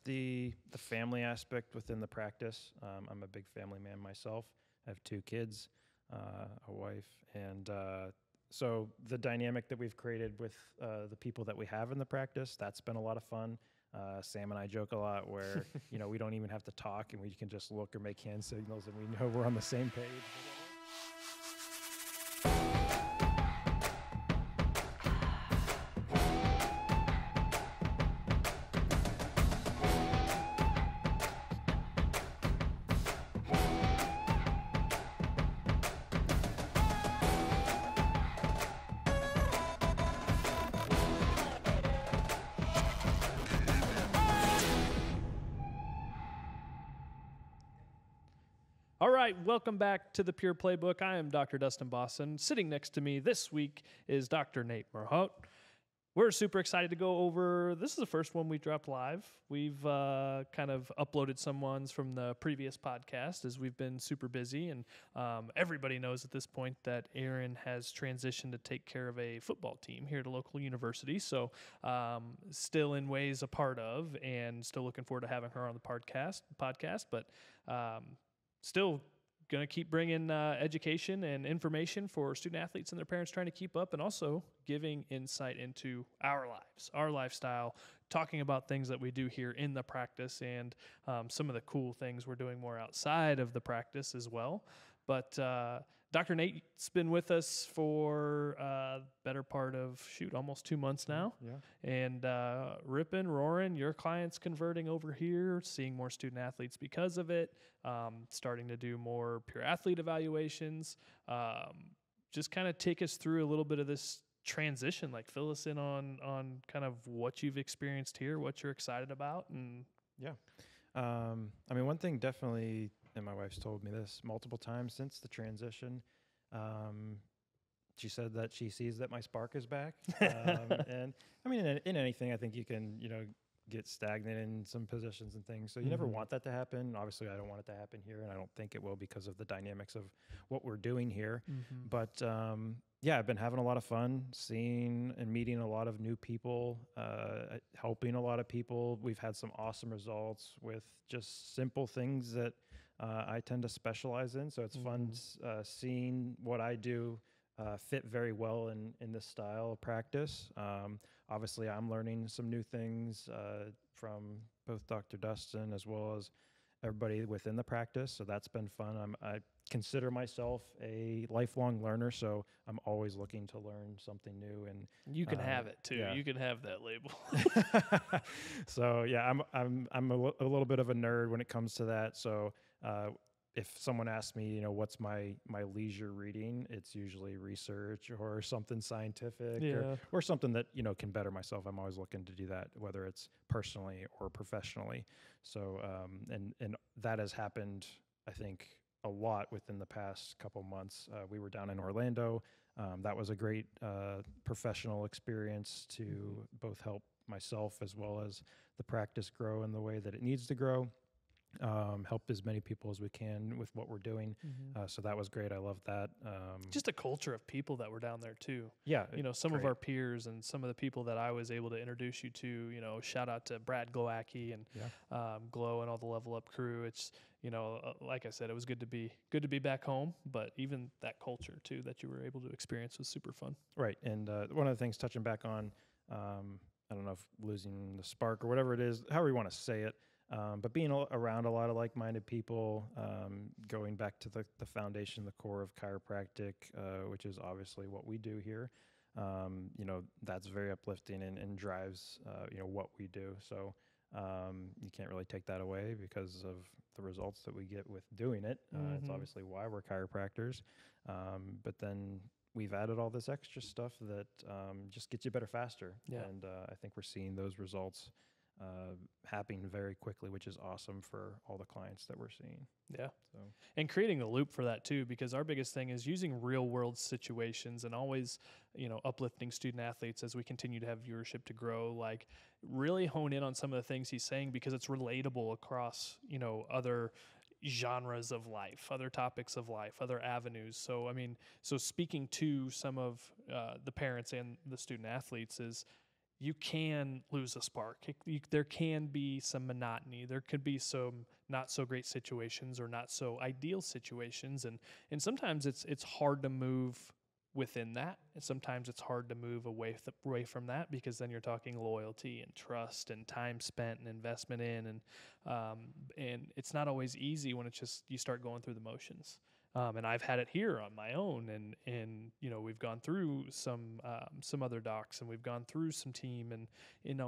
the family aspect within the practice. I'm a big family man myself. I have 2 kids, a wife, and so the dynamic that we've created with the people that we have in the practice, that's been a lot of fun. Sam and I joke a lot where, we don't even have to talk and we can just look or make hand signals and we know we're on the same page. All right, welcome back to the Pure Playbook. I am Dr. Dustin Boston. Sitting next to me this week is Dr. Nate Merhout. We're super excited to go over, this is the first one we dropped live. We've kind of uploaded some ones from the previous podcast as we've been super busy. And everybody knows at this point that Erin has transitioned to take care of a football team here at a local university. So still in ways a part of, and still looking forward to having her on the podcast. But still going to keep bringing education and information for student athletes and their parents trying to keep up, and also giving insight into our lives, our lifestyle, talking about things that we do here in the practice, and some of the cool things we're doing more outside of the practice as well. But Dr. Nate's been with us for better part of, almost 2 months now. Yeah. And ripping, roaring, your clients converting over here, seeing more student athletes because of it, starting to do more pure athlete evaluations. Just kind of take us through a little bit of this transition, like fill us in on kind of what you've experienced here, what you're excited about. And Yeah. One thing definitely, and my wife's told me this multiple times since the transition, she said that she sees that my spark is back. And in anything, I think you can, get stagnant in some positions and things. So you never want that to happen. Obviously, I don't want it to happen here, and I don't think it will because of the dynamics of what we're doing here. But I've been having a lot of fun seeing and meeting a lot of new people, helping a lot of people. We've had some awesome results with just simple things that I tend to specialize in. So it's fun seeing what I do fit very well in this style of practice. Obviously, I'm learning some new things from both Dr. Dustin as well as everybody within the practice. So that's been fun. I consider myself a lifelong learner, so I'm always looking to learn something new. And you can have it too. Yeah. You can have that label. So yeah, I'm a little bit of a nerd when it comes to that. So if someone asks me, what's my leisure reading, it's usually research or something scientific or something that, can better myself. I'm always looking to do that, whether it's personally or professionally. So, and that has happened, I think, a lot within the past couple months. We were down in Orlando. That was a great professional experience to both help myself as well as the practice grow in the way that it needs to grow. Help as many people as we can with what we're doing. So that was great. I love that. Just a culture of people that were down there too. Yeah. Some of our peers and some of the people that I was able to introduce you to, shout out to Brad Glowacki and Glow and all the Level Up crew. It's, like I said, it was good to be back home, but even that culture too that you were able to experience was super fun. Right. And one of the things touching back on, I don't know if losing the spark or whatever it is, however you want to say it, but being around a lot of like-minded people, going back to the foundation, the core of chiropractic, which is obviously what we do here, that's very uplifting and drives, what we do. So you can't really take that away because of the results that we get with doing it. It's obviously why we're chiropractors. But then we've added all this extra stuff that just gets you better faster. Yeah. And I think we're seeing those results happening very quickly, which is awesome for all the clients that we're seeing. Yeah. So, and creating the loop for that too, because our biggest thing is using real world situations and always, uplifting student athletes as we continue to have viewership to grow, like really hone in on some of the things he's saying because it's relatable across, other genres of life, other topics of life, other avenues. So speaking to some of the parents and the student athletes is, you can lose a spark. There can be some monotony. There could be some not so great situations or not so ideal situations, and sometimes it's hard to move within that, and sometimes it's hard to move away from that, because then you're talking loyalty and trust and time spent and investment in, and it's not always easy when it's just you start going through the motions. And I've had it here on my own, and we've gone through some other docs, and we've gone through some team, and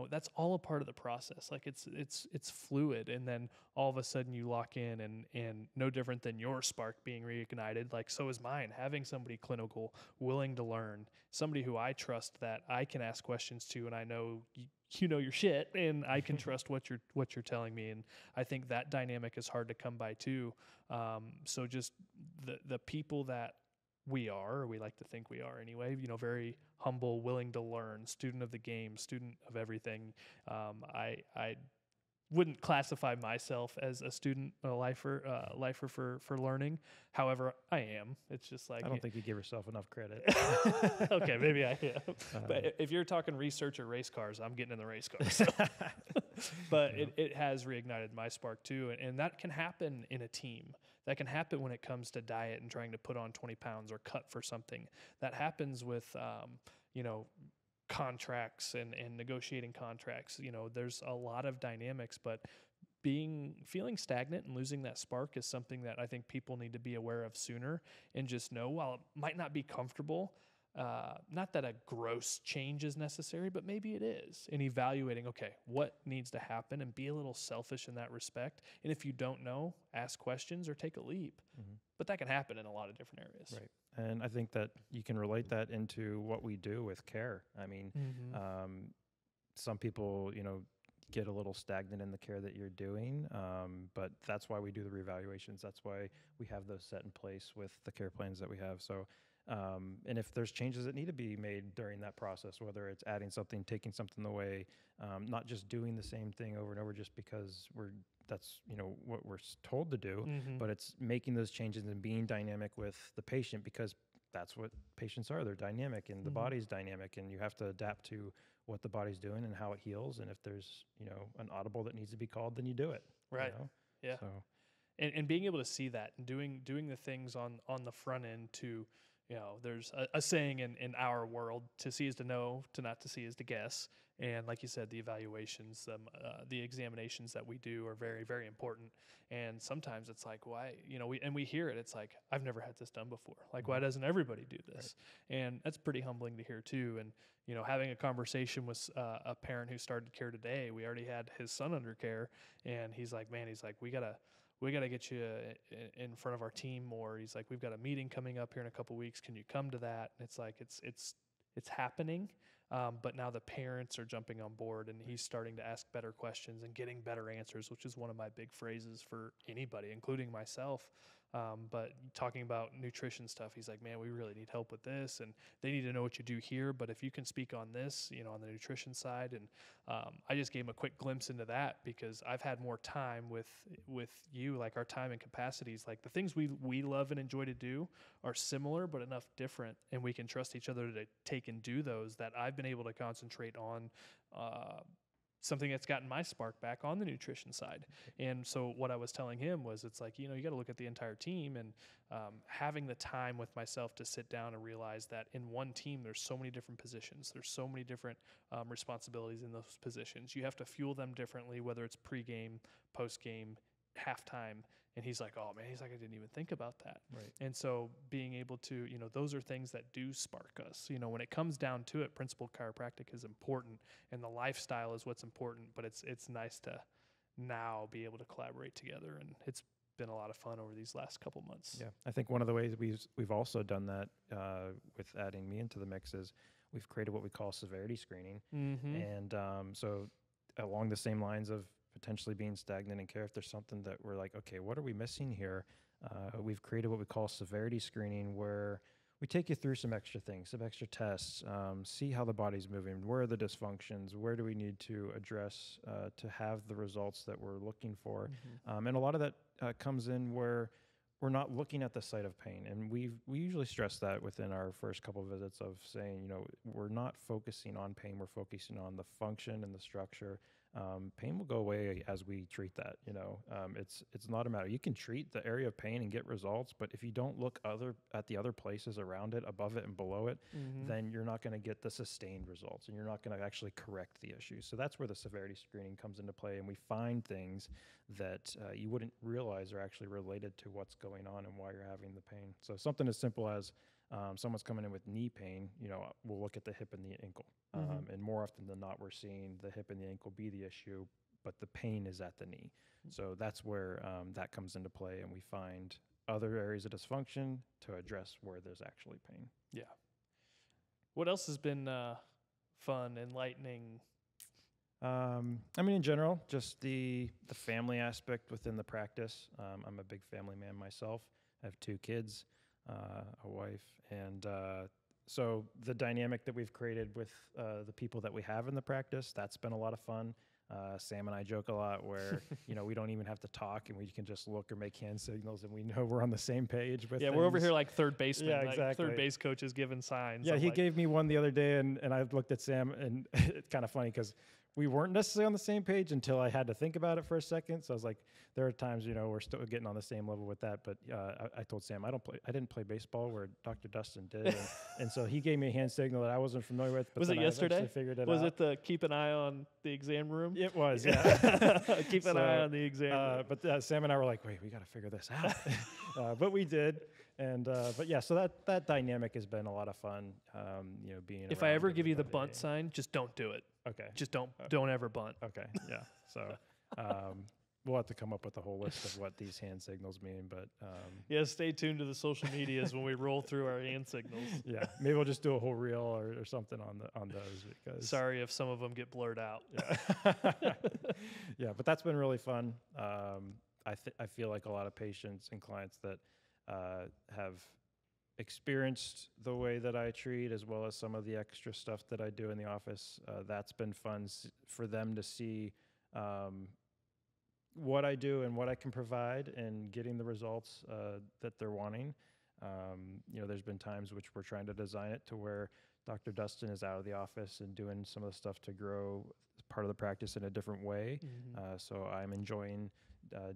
that's all a part of the process. Like it's fluid, and then all of a sudden you lock in, and no different than your spark being reignited. Like so is mine. Having somebody clinical, willing to learn, somebody who I trust that I can ask questions to, and I know you know your shit, and I can trust what you're telling me, and I think that dynamic is hard to come by too. So just the people that we like to think we are anyway, very humble, willing to learn, student of the game, student of everything. I wouldn't classify myself as a student, a lifer for learning. However, I am. It's just like, I don't think you give yourself enough credit. Okay, maybe I am. But if you're talking research or race cars, I'm getting in the race cars. So. But it has reignited my spark too, and that can happen in a team. That can happen when it comes to diet and trying to put on 20 pounds or cut for something. That happens with contracts and negotiating contracts. There's a lot of dynamics, but feeling stagnant and losing that spark is something that I think people need to be aware of sooner, and just know, while it might not be comfortable, not that a gross change is necessary, but maybe it is, and evaluating, okay, what needs to happen, and be a little selfish in that respect. And if you don't know, ask questions or take a leap. Mm-hmm. But that can happen in a lot of different areas. Right. And I think that you can relate that into what we do with care. I mean, some people, get a little stagnant in the care that you're doing, but that's why we do the reevaluations. That's why we have those set in place with the care plans that we have. So, and if there's changes that need to be made during that process, whether it's adding something, taking something away, not just doing the same thing over and over just because that's what we're told to do, but it's making those changes and being dynamic with the patient, because that's what patients are. They're dynamic, and the body's dynamic, and you have to adapt to what the body's doing and how it heals. And if there's an audible that needs to be called, then you do it. Right. Yeah. So, and being able to see that, and doing the things on the front end to, there's a saying in our world: to see is to know, to not to see is to guess. And like you said, the evaluations, the examinations that we do are very, very important. And sometimes it's like, why, we hear it. It's like, I've never had this done before. Like, why doesn't everybody do this? Right. And that's pretty humbling to hear too. And, having a conversation with a parent who started care today, we already had his son under care, and he's like, we gotta get you in front of our team more. He's like, we've got a meeting coming up here in a couple weeks. Can you come to that? And it's like, it's happening. But now the parents are jumping on board, and he's starting to ask better questions and getting better answers, which is one of my big phrases for anybody, including myself. But talking about nutrition stuff, he's like, man, we really need help with this, and they need to know what you do here. But if you can speak on this, on the nutrition side. And I just gave him a quick glimpse into that, because I've had more time with you, like our time and capacities, like the things we love and enjoy to do are similar, but enough different, and we can trust each other to take and do those, that I've been able to concentrate on something that's gotten my spark back on the nutrition side. And so what I was telling him was, it's like, you got to look at the entire team, and having the time with myself to sit down and realize that in one team, there's so many different positions. There's so many different responsibilities in those positions. You have to fuel them differently, whether it's pregame, postgame, halftime. And he's like, oh man, I didn't even think about that. Right. And so being able to, those are things that do spark us. When it comes down to it, principled chiropractic is important, and the lifestyle is what's important, but it's nice to now be able to collaborate together. And it's been a lot of fun over these last couple months. Yeah. I think one of the ways we've also done that with adding me into the mix is we've created what we call severity screening. And so along the same lines of potentially being stagnant in care, if there's something that we're like, okay, what are we missing here? We've created what we call severity screening, where we take you through some extra things, some extra tests, see how the body's moving, where are the dysfunctions, where do we need to address to have the results that we're looking for. And a lot of that comes in where we're not looking at the site of pain, and we usually stress that within our first couple of visits of saying, you know, we're not focusing on pain, we're focusing on the function and the structure. Pain will go away as we treat that. You know, it's not a matter. You can treat the area of pain and get results, but if you don't look at the other places around it, above it and below it, then you're not going to get the sustained results, and you're not going to actually correct the issue. So that's where the severity screening comes into play, and we find things that you wouldn't realize are actually related to what's going on and why you're having the pain. So something as simple as someone's coming in with knee pain, you know, we'll look at the hip and the ankle. And more often than not, we're seeing the hip and the ankle be the issue, but the pain is at the knee. So that's where that comes into play, and we find other areas of dysfunction to address where there's actually pain. Yeah. What else has been fun, enlightening? I mean, in general, just the family aspect within the practice. I'm a big family man myself. I have 2 kids, a wife, and so the dynamic that we've created with the people that we have in the practice, that's been a lot of fun. Sam and I joke a lot where, you know, we don't even have to talk, and we can just look or make hand signals, and we know we're on the same page with things. We're over here like third baseman. Yeah, like exactly. Third base coaches giving signs. Yeah, he gave me one the other day, and I looked at Sam, and it's kind of funny because we weren't necessarily on the same page until I had to think about it for a second. So I was like, there are times, you know, we're still getting on the same level with that. But I told Sam, I didn't play baseball where Dr. Dustin did. And so he gave me a hand signal that I wasn't familiar with. But was it yesterday? Figured it was out. it the keep an eye on the exam room? It was, yeah. Keep an eye on the exam room. But Sam and I were like, wait, we got to figure this out. But we did. And but yeah, so that dynamic has been a lot of fun. You know, being. If I ever give you the bunt sign, just don't do it. Okay. Just don't ever bunt. Okay. Yeah. So we'll have to come up with a whole list of what these hand signals mean. But yeah, stay tuned to the social medias when we roll through our hand signals. Yeah, maybe we'll just do a whole reel or something on those. Because sorry if some of them get blurred out. Yeah. Yeah, but that's been really fun. I feel like a lot of patients and clients that have experienced the way that I treat, as well as some of the extra stuff that I do in the office. That's been fun for them to see what I do and what I can provide, and getting the results that they're wanting. You know, there's been times which we're trying to design it to where Dr. Dustin is out of the office and doing some of the stuff to grow part of the practice in a different way. So I'm enjoying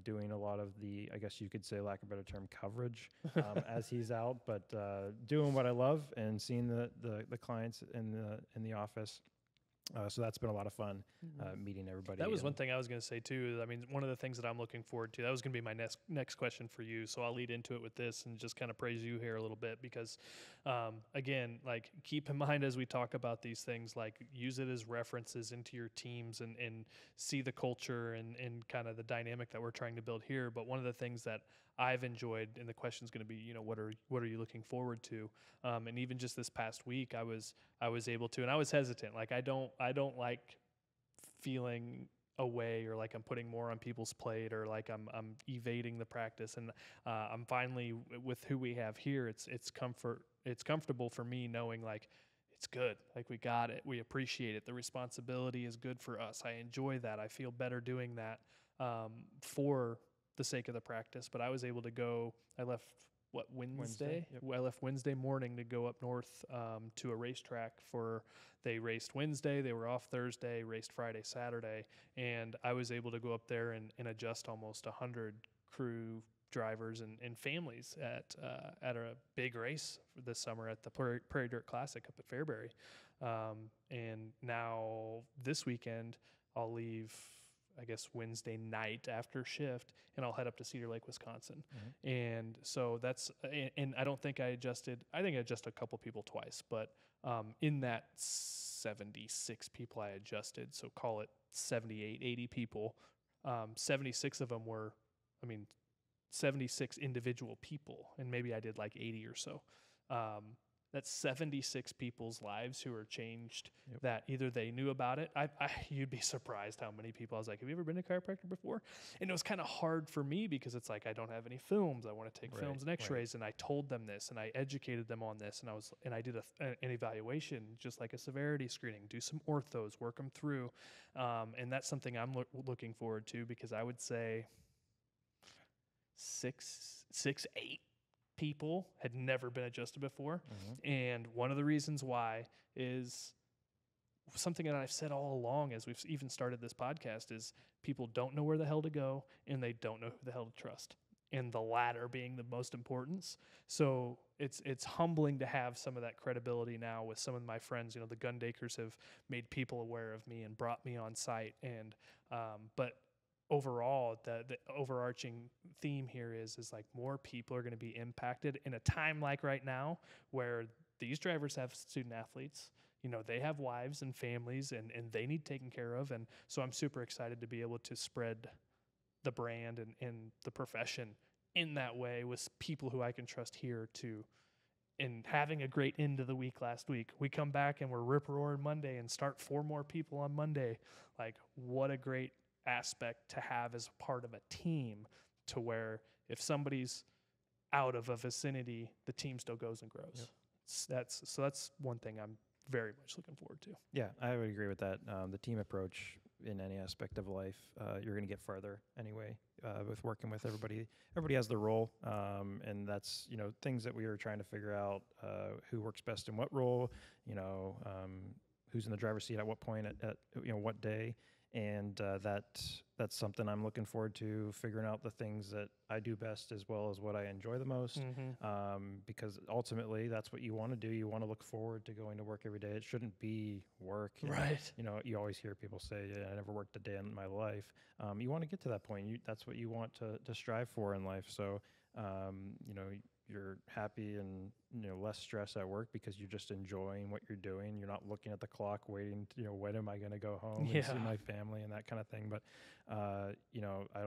doing a lot of the, I guess you could say, lack of a better term, coverage as he's out, but doing what I love and seeing the clients in the office. So that's been a lot of fun, meeting everybody. That was one thing I was going to say too. I mean, one of the things that I'm looking forward to, that was going to be my next question for you. So I'll lead into it with this and just kind of praise you here a little bit, because again, like, keep in mind as we talk about these things, like, use it as references into your teams and see the culture and kind of the dynamic that we're trying to build here. But one of the things that I've enjoyed, and the question is going to be, you know, what are you looking forward to? And even just this past week, I was able to, and I was hesitant. Like, I don't like feeling away, or like I'm putting more on people's plate, or like I'm evading the practice. And I'm finally, with who we have here, it's comfortable for me knowing, like, it's good. Like, we got it. We appreciate it. The responsibility is good for us. I enjoy that. I feel better doing that for the sake of the practice. But I was able to go, I left Wednesday? Yep. I left Wednesday morning to go up north to a racetrack they raced Wednesday, they were off Thursday, raced Friday, Saturday, and I was able to go up there and adjust almost 100 crew drivers and families at a big race this summer at the Prairie Dirt Classic up at Fairbury. And now this weekend I'll leave, I guess, Wednesday night after shift, and I'll head up to Cedar Lake, Wisconsin. And so that's, and I don't think I adjusted a couple people twice, but in that 76 people I adjusted, so call it 78, 80 people, 76 of them were, 76 individual people, and maybe I did like 80 or so. That's 76 people's lives who are changed. Yep. That either they knew about it. You'd be surprised how many people. I was like, have you ever been to a chiropractor before? And it was kind of hard for me because it's like, I don't have any films. I want to take films and x-rays. And I told them this, and I educated them on this. And I did an evaluation, just like a severity screening, do some orthos, work them through. And that's something I'm looking forward to, because I would say 8 people had never been adjusted before. Mm-hmm. And one of the reasons why is something that I've said all along as we've even started this podcast is people don't know where the hell to go and they don't know who the hell to trust. And the latter being the most importance. So it's humbling to have some of that credibility now with some of my friends. You know, the Gundakers have made people aware of me and brought me on site. And but overall, the overarching theme here is like more people are going to be impacted in a time like right now where these drivers have student athletes. You know, they have wives and families and they need taken care of. And so I'm super excited to be able to spread the brand and the profession in that way with people who I can trust here too. And having a great end of the week last week, we come back and we're rip-roaring Monday and start 4 more people on Monday. Like, what a great aspect to have as part of a team, to where if somebody's out of a vicinity, the team still goes and grows. Yep. That's one thing I'm very much looking forward to. Yeah, I would agree with that. The team approach in any aspect of life, you're going to get farther anyway with working with everybody. Everybody has their role, and that's, you know, things that we are trying to figure out, who works best in what role, you know, who's in the driver's seat at what point at you know, what day. And that's something I'm looking forward to, figuring out the things that I do best as well as what I enjoy the most. Because ultimately that's what you want to do. You want to look forward to going to work every day. It shouldn't be work. Right. You know, you always hear people say, yeah, I never worked a day in my life. You want to get to that point. That's what you want to strive for in life. So, you know, you're happy and, you know, less stress at work because you're just enjoying what you're doing. You're not looking at the clock waiting, you know, when am I going to go home and see my family and that kind of thing. But, you know, I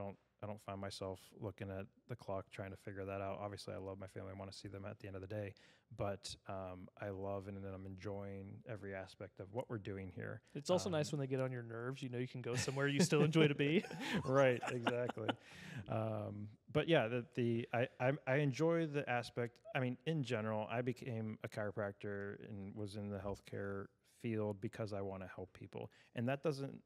don't find myself looking at the clock trying to figure that out. Obviously, I love my family. I want to see them at the end of the day. But I love and I'm enjoying every aspect of what we're doing here. It's also nice when they get on your nerves. You know, you can go somewhere you still enjoy to be. Right, exactly. But yeah, I enjoy the aspect. I mean, in general, I became a chiropractor and was in the healthcare field because I want to help people, and that doesn't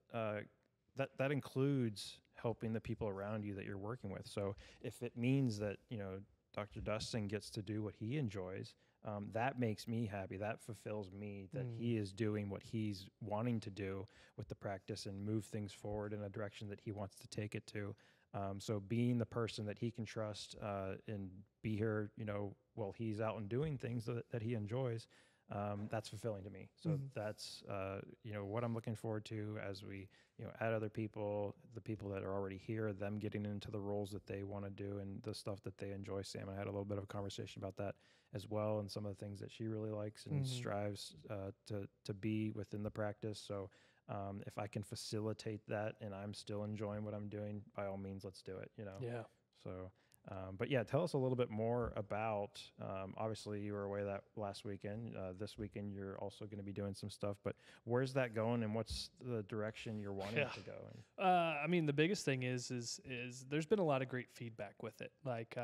that includes helping the people around you that you're working with. So if it means that, you know, Dr. Dustin gets to do what he enjoys, that makes me happy. That fulfills me that he is doing what he's wanting to do with the practice and move things forward in a direction that he wants to take it to. So being the person that he can trust and be here, you know, while he's out and doing things that he enjoys, that's fulfilling to me. So that's, you know, what I'm looking forward to as we, you know, add other people, the people that are already here, them getting into the roles that they want to do and the stuff that they enjoy. Sam and I had a little bit of a conversation about that as well, and some of the things that she really likes and strives to be within the practice. So if I can facilitate that and I'm still enjoying what I'm doing, by all means, let's do it, you know? Yeah. So, but yeah, tell us a little bit more about, obviously you were away that last weekend. This weekend, you're also going to be doing some stuff, but where's that going and what's the direction you're wanting to go in? I mean, the biggest thing is there's been a lot of great feedback with it. Like,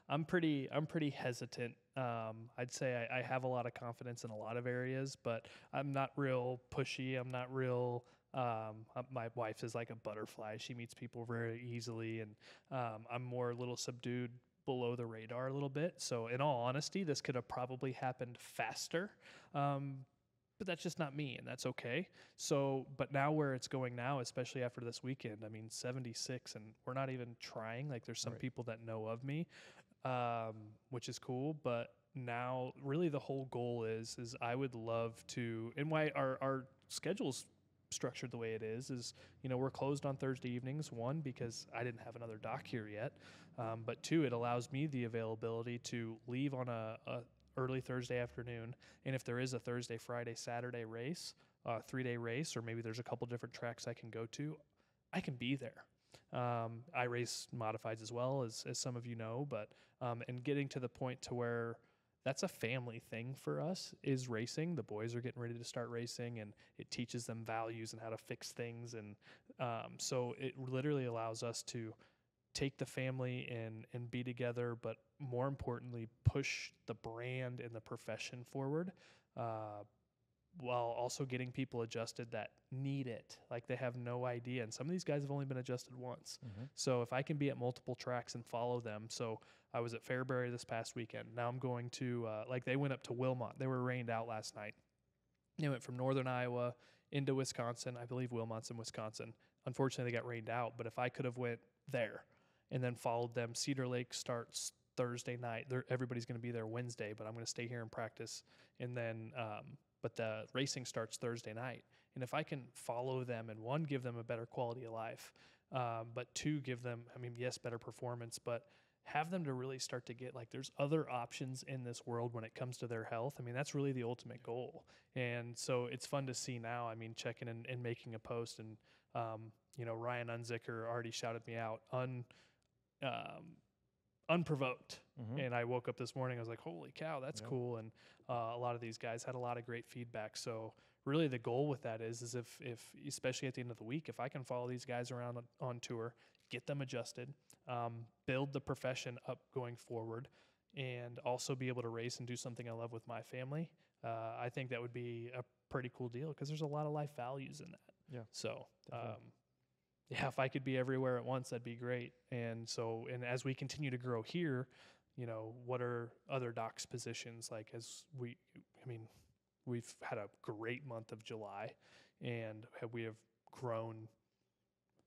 I'm pretty hesitant. I'd say I have a lot of confidence in a lot of areas, but I'm not real pushy. I'm not real, my wife is like a butterfly. She meets people very easily, and I'm more a little subdued, below the radar a little bit. So in all honesty, this could have probably happened faster, but that's just not me, and that's okay. So, but now where it's going now, especially after this weekend, I mean, 76, and we're not even trying. Like, there's some people that know of me, which is cool, but now really the whole goal is I would love to, and why our schedule's structured the way it is, you know, we're closed on Thursday evenings, one, because I didn't have another doc here yet, but two, it allows me the availability to leave on a early Thursday afternoon, and if there is a Thursday, Friday, Saturday race, 3-day race, or maybe there's a couple different tracks I can go to, I can be there. I race modifieds as well, as some of you know, but and getting to the point to where that's a family thing for us is racing. The boys are getting ready to start racing, and it teaches them values and how to fix things. And so it literally allows us to take the family and be together, but more importantly, push the brand and the profession forward. while also getting people adjusted that need it. Like they have no idea. And some of these guys have only been adjusted once. So if I can be at multiple tracks and follow them. So I was at Fairbury this past weekend. Now I'm going to, they went up to Wilmot. They were rained out last night. They went from northern Iowa into Wisconsin. I believe Wilmot's in Wisconsin. Unfortunately, they got rained out. But if I could have went there and then followed them, Cedar Lake starts Thursday night. Everybody's going to be there Wednesday, but I'm going to stay here and practice. And then, but the racing starts Thursday night. And if I can follow them and one, give them a better quality of life, but two, give them, yes, better performance, but have them to really start to get like there's other options in this world when it comes to their health. That's really the ultimate goal. And so it's fun to see now, checking and making a post. And, Ryan Unzicker already shouted me out unprovoked. And I woke up this morning, I was like, holy cow, that's cool. And a lot of these guys had a lot of great feedback. So really the goal with that is if especially at the end of the week, if I can follow these guys around on tour, get them adjusted, build the profession up going forward, and also be able to race and do something I love with my family, I think that would be a pretty cool deal because there's a lot of life values in that. Yeah. So, if I could be everywhere at once, that'd be great. And so, and as we continue to grow here, what are other docs' positions? Like we've had a great month of July, and we have grown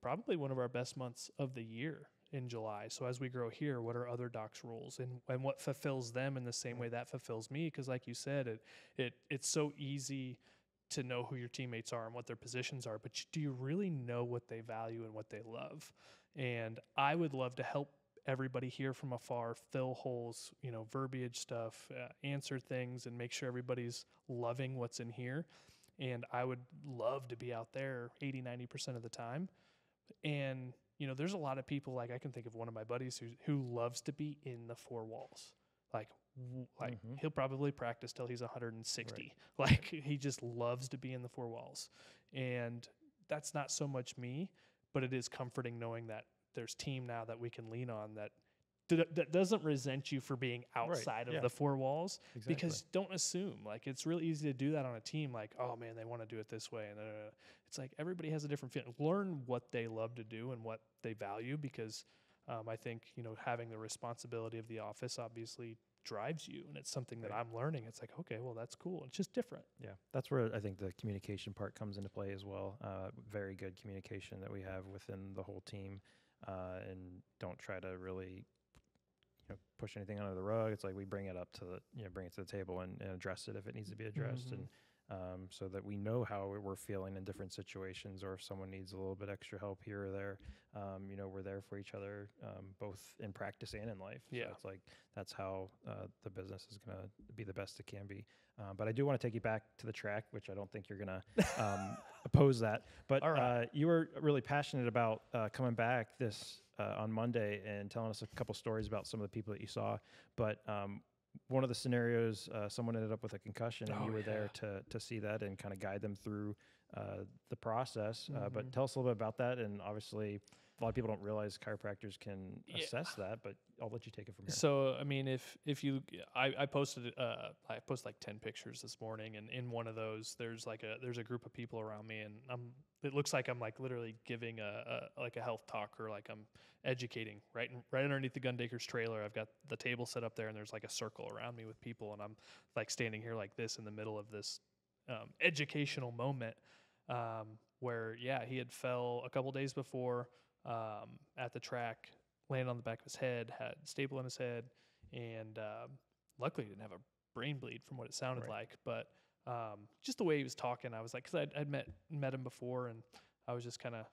probably one of our best months of the year in July. So as we grow here, what are other docs' roles and what fulfills them in the same way that fulfills me? Because like you said, it's so easy to know who your teammates are and what their positions are, but do you really know what they value and what they love? And I would love to help everybody here from afar fill holes, verbiage stuff, answer things, and make sure everybody's loving what's in here. And I would love to be out there 80-90% of the time. And there's a lot of people, like I can think of one of my buddies who loves to be in the four walls. Like he'll probably practice till he's 160. Right. Like he just loves to be in the four walls. And that's not so much me, but it is comforting knowing that there's team now that we can lean on that doesn't resent you for being outside of the four walls. Exactly. Because don't assume, like it's really easy to do that on a team. Like, oh man, they want to do it this way. And it's like, everybody has a different feeling. Learn what they love to do and what they value, because I think, having the responsibility of the office obviously drives you, and it's something that I'm learning. It's like, okay, well, that's cool. It's just different. Yeah, that's where I think the communication part comes into play as well. Very good communication that we have within the whole team, and don't try to really push anything under the rug. It's like we bring it up to bring it to the table and address it if it needs to be addressed, and so that we know how we're feeling in different situations, or if someone needs a little bit extra help here or there, we're there for each other, both in practice and in life. Yeah. So it's like, that's how the business is going to be the best it can be. But I do want to take you back to the track, which I don't think you're going to oppose that. But you were really passionate about coming back this on Monday and telling us a couple stories about some of the people that you saw. But one of the scenarios, someone ended up with a concussion, and you were there to see that and kind of guide them through the process. But tell us a little bit about that. And obviously, a lot of people don't realize chiropractors can assess that, but I'll let you take it from here. So, if you, I posted like 10 pictures this morning, and in one of those, there's a group of people around me, and it looks like I'm like literally giving a health talk, or like I'm educating right underneath the Gundaker's trailer. I've got the table set up there, and there's like a circle around me with people, and I'm like standing here like this in the middle of this educational moment, where he had fell a couple days before at the track, landed on the back of his head, had staple in his head, and luckily he didn't have a brain bleed from what it sounded like. But just the way he was talking, I was like, because I'd met him before, and I was just kind of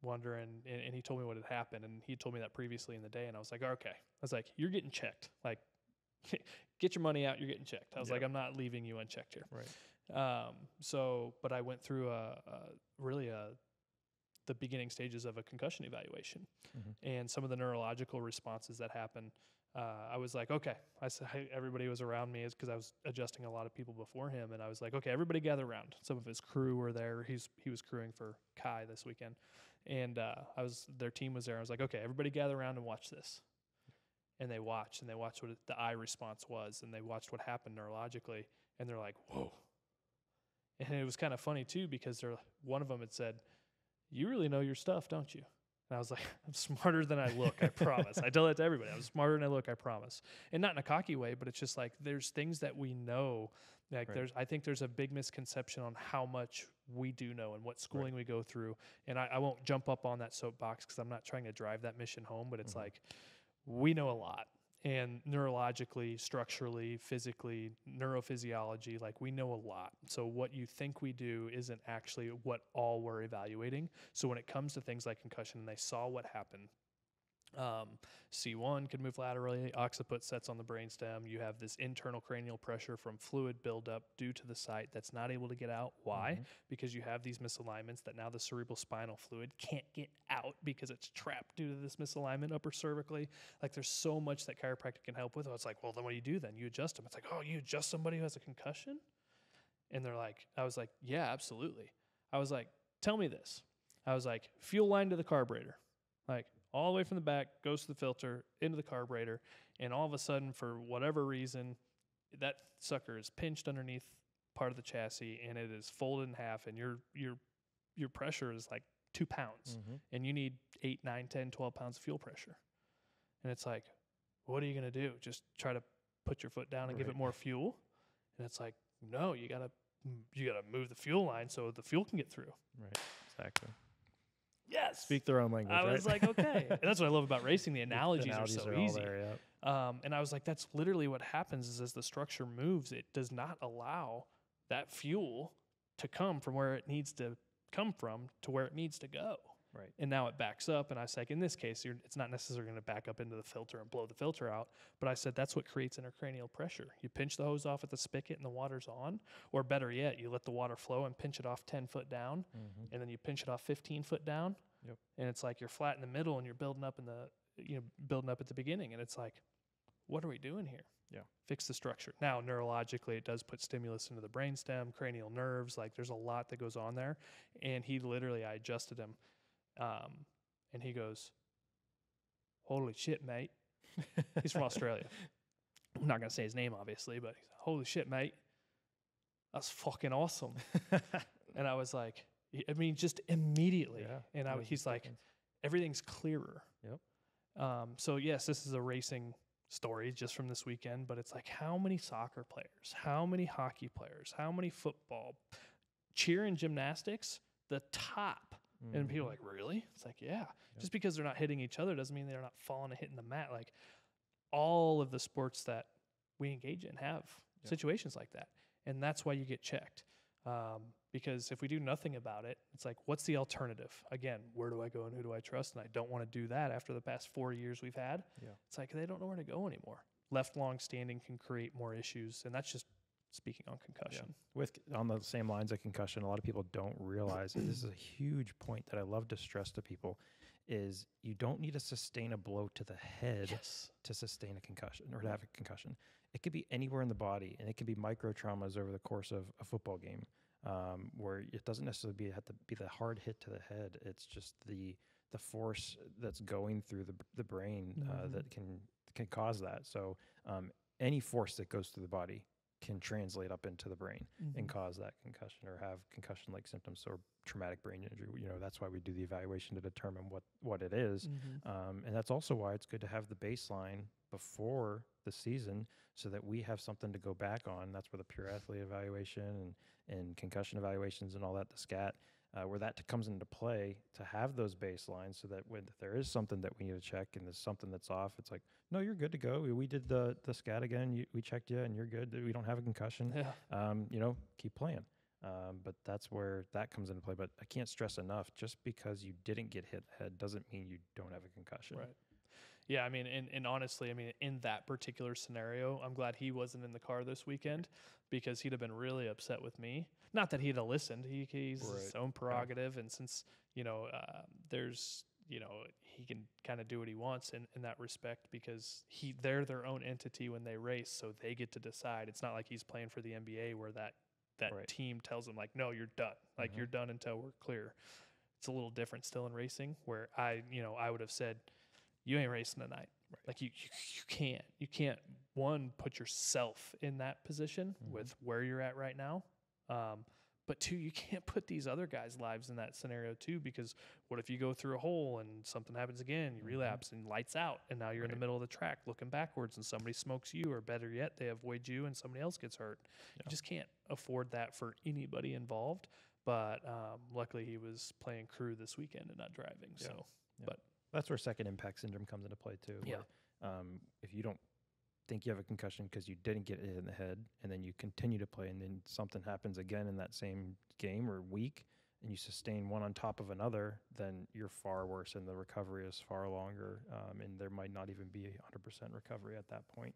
wondering, and he told me what had happened, and he told me that previously in the day, and I was like, okay. I was like, you're getting checked. Like, get your money out, you're getting checked. I was like, I'm not leaving you unchecked here. Right. But I went through the beginning stages of a concussion evaluation, and some of the neurological responses that happen. I was like, okay. I said, everybody was around me, because I was adjusting a lot of people before him, and I was like, okay, everybody gather around. Some of his crew were there. He was crewing for Kai this weekend, and their team was there. I was like, okay, everybody gather around and watch this. And they watched what the eye response was, and they watched what happened neurologically, and they're like, whoa. And it was kind of funny too, because one of them had said, "You really know your stuff, don't you?" And I was like, "I'm smarter than I look, I promise." I tell that to everybody. I'm smarter than I look, I promise. And not in a cocky way, but it's just like there's things that we know. Like I think there's a big misconception on how much we do know and what schooling we go through. And I won't jump up on that soapbox because I'm not trying to drive that mission home, but it's like we know a lot. And neurologically, structurally, physically, neurophysiology, like we know a lot. So what you think we do isn't actually what all we're evaluating. So when it comes to things like concussion, and they saw what happened, C1 can move laterally, occiput sets on the brainstem. You have this internal cranial pressure from fluid buildup due to the site that's not able to get out. Why? Because you have these misalignments that now the cerebral spinal fluid can't get out because it's trapped due to this misalignment upper cervically. Like there's so much that chiropractic can help with. It's like, well, then what do you do then? You adjust them. It's like, oh, you adjust somebody who has a concussion? And they're like, I was like, yeah, absolutely. I was like, tell me this. I was like, fuel line to the carburetor. Like, all the way from the back, goes to the filter, into the carburetor, and all of a sudden, for whatever reason, that sucker is pinched underneath part of the chassis, and it is folded in half, and your pressure is like 2 pounds, and you need 8, 9, 10, 12 pounds of fuel pressure. And it's like, what are you going to do? Just try to put your foot down and give it more fuel? And it's like, no, you gotta move the fuel line so the fuel can get through. Right, exactly. Yes. Speak their own language. I was like, okay. And that's what I love about racing. The analogies are so easy. There, and I was like, that's literally what happens is as the structure moves, it does not allow that fuel to come from where it needs to come from to where it needs to go. Right. And now it backs up. And I was like, in this case, it's not necessarily going to back up into the filter and blow the filter out. But I said, that's what creates intracranial pressure. You pinch the hose off at the spigot and the water's on. Or better yet, you let the water flow and pinch it off 10 foot down. And then you pinch it off 15 foot down. Yep. And it's like you're flat in the middle and you're building up building up at the beginning. And it's like, what are we doing here? Yeah. Fix the structure. Now, neurologically, it does put stimulus into the brainstem, cranial nerves. Like there's a lot that goes on there. And I adjusted him. And he goes, "Holy shit, mate." He's from Australia. I'm not going to say his name, obviously, but he's, "Holy shit, mate. That's fucking awesome." And I was like, I mean, just immediately. Yeah, And he's like, everything's clearer. Yep. So yes, this is a racing story just from this weekend, but it's like how many soccer players, how many hockey players, how many football, cheer and gymnastics, the top. And people are like, really? It's like, yeah. Just because they're not hitting each other doesn't mean they're not falling and hitting the mat. Like all of the sports that we engage in have situations like that. And that's why you get checked. Because if we do nothing about it, it's like, what's the alternative? Again, where do I go and who do I trust? And I don't want to do that after the past 4 years we've had. Yeah. It's like they don't know where to go anymore. Left long standing can create more issues. And that's just speaking on concussion. On the same lines of concussion, a lot of people don't realize, and this is a huge point that I love to stress to people, is you don't need to sustain a blow to the head to sustain a concussion or to have a concussion. It could be anywhere in the body, and it can be micro traumas over the course of a football game, where it doesn't necessarily have to be the hard hit to the head. It's just the force that's going through the brain that can cause that. So any force that goes through the body can translate up into the brain and cause that concussion or have concussion-like symptoms or traumatic brain injury. That's why we do the evaluation to determine what it is. And that's also why it's good to have the baseline before the season so that we have something to go back on. That's where the pure athlete evaluation and concussion evaluations and all that, the SCAT, where that comes into play to have those baselines so that when there is something that we need to check and there's something that's off, it's like, no, you're good to go. We did the SCAT again. We checked you and you're good. We don't have a concussion. Keep playing. But that's where that comes into play. But I can't stress enough, just because you didn't get hit in the head doesn't mean you don't have a concussion. Right. Yeah, I mean, and honestly, I mean, in that particular scenario, I'm glad he wasn't in the car this weekend because he'd have been really upset with me. Not that he'd have listened. He's his own prerogative, and since there's he can kind of do what he wants in that respect because they're their own entity when they race, so they get to decide. It's not like he's playing for the NBA where that team tells him like, no, you're done. Like you're done until we're clear. It's a little different still in racing where I would have said, you ain't racing tonight. Right. Like you can't one, put yourself in that position with where you're at right now. But two, you can't put these other guys' lives in that scenario too, because what if you go through a hole and something happens again, you relapse and lights out, and now you're in the middle of the track looking backwards and somebody smokes you, or better yet, they avoid you and somebody else gets hurt. You just can't afford that for anybody involved. But luckily he was playing crew this weekend and not driving. So, but that's where second impact syndrome comes into play too. Yeah. Where, if you don't think you have a concussion because you didn't get it in the head, and then you continue to play, and then something happens again in that same game or week, and you sustain one on top of another, then you're far worse, and the recovery is far longer, and there might not even be 100% recovery at that point.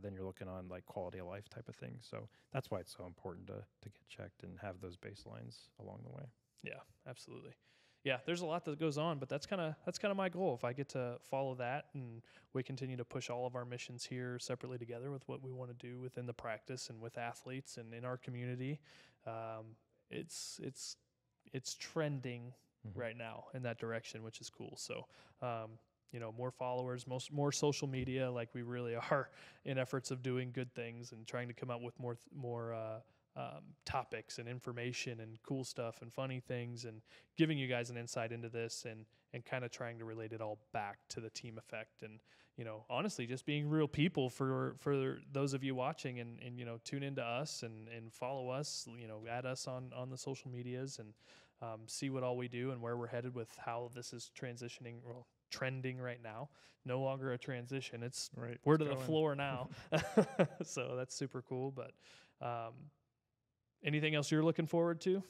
Then you're looking on like quality of life type of things. So that's why it's so important to get checked and have those baselines along the way. Yeah, absolutely. Yeah, there's a lot that goes on, but that's kind of my goal. If I get to follow that, and we continue to push all of our missions here separately together with what we want to do within the practice and with athletes and in our community, it's trending right now in that direction, which is cool. So, more followers, more social media, like we really are in efforts of doing good things and trying to come up with more topics and information and cool stuff and funny things, and giving you guys an insight into this, and kind of trying to relate it all back to the team effect, and honestly just being real people for those of you watching, and tune into us and follow us, add us on the social medias, and see what all we do and where we're headed with how this is trending right now. No longer a transition, it's we're to the floor now. So that's super cool. But anything else you're looking forward to?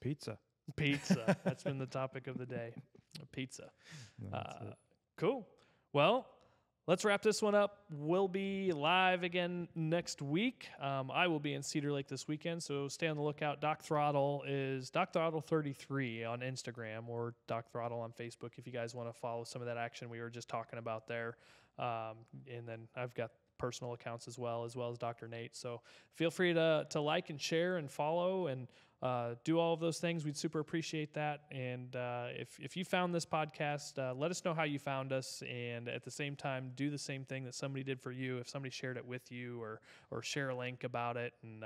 Pizza. That's been the topic of the day. Pizza. Cool. Well, let's wrap this one up. We'll be live again next week. I will be in Cedar Lake this weekend, so stay on the lookout. Doc Throttle is Doc Throttle 33 on Instagram, or Doc Throttle on Facebook if you guys want to follow some of that action we were just talking about there. And then I've got personal accounts as well as Dr. Nate. So feel free to like and share and follow and do all of those things. We'd super appreciate that. And if you found this podcast, let us know how you found us. And at the same time, do the same thing that somebody did for you. If somebody shared it with you, or share a link about it, and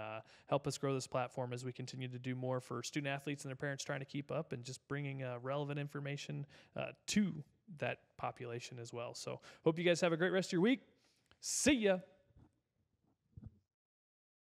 help us grow this platform as we continue to do more for student athletes and their parents trying to keep up, and just bringing relevant information to that population as well. So hope you guys have a great rest of your week. See ya.